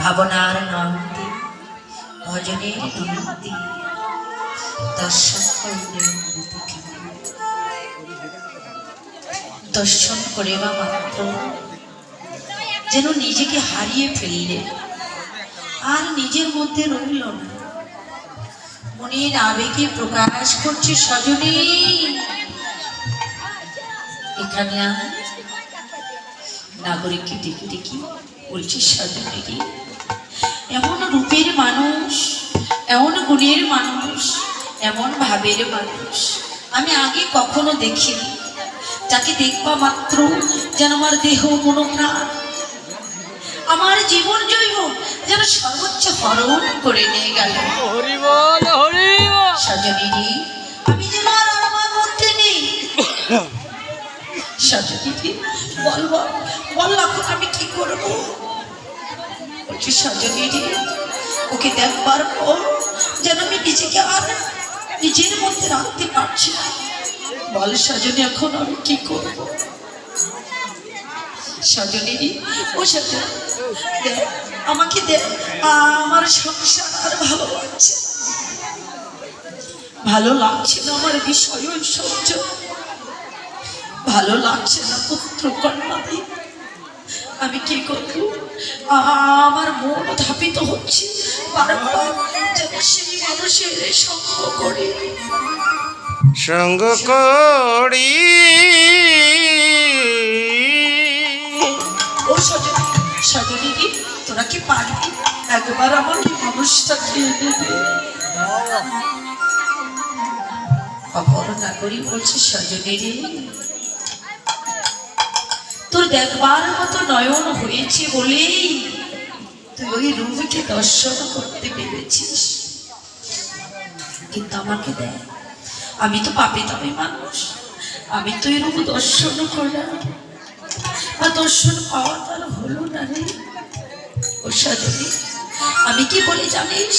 ভাবনার নয়নদী ভজনের নয়নদী দর্শন করলে দর্শন করে বা মাত্র যেন নিজেকে হারিয়ে ফেললে, আর নিজের মধ্যে রইল না। মনের আবেগে প্রকাশ করছে সজনী, এখানে নাগরিককে ডেকে ডেকে বলছে সজনী, এমন রূপের মানুষ, এমন গুণের মানুষ, এমন ভাবের মানুষ আমি আগে কখনো দেখিনি, যাকে দেখবা মাত্র যেন আমার দেহ মনোপ্রাণ, আমার জীবন জৈব যেন সর্বোচ্চ হরণ করে নিয়ে গেল। সজনী, আমি যেন আর আমার মধ্যে নেই। সজনী, বল বল বল, এখন আমি কি করবো? বলছি সজনী, ওকে দেখবার পর যেন আমি নিজেকে আর নিজের মধ্যে রাখতে পারছি না। বল সজনী, এখন আমি কি করব? সজনী, ও সজনী, দেখ আমাকে, দেখ আমার সংসার আর ভালো লাগছে, ভালো লাগছে না আমার বিষয় ঐশ্বর্য, ভালো লাগছে না পুত্র কন্যাদি। আমি কি করবো? আমার মন ধাপিত হচ্ছে বারবার যেন সেই মানুষের সঙ্গ করি, সঙ্গ করি। ও সজনী, সজনী, তোরা কি পারবি একবার আমার এই মানুষটাকে দেবে? অপর নাগরী বলছে সজনী, তোর দেখবার মতো নয়ন হয়েছে বলেই তুই ওই রূপকে দর্শন করতে পেরেছিস, কিন্তু আমাকে দেখ, আমি তো পাপী দামি মানুষ, আমি তো এই রূপ দর্শন করা বা দর্শন পাওয়া তার হলো না রে। ও সজনী, আমি কি বলি জানিস,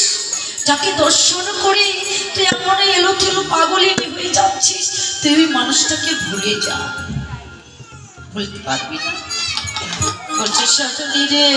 যাকে দর্শন করে তুই এমন এলো থেলো পাগলিনী হয়ে যাচ্ছিস, তুই ওই মানুষটাকে ভুলে যা, ভুলতে পারবি না। বলছে সজনী রে।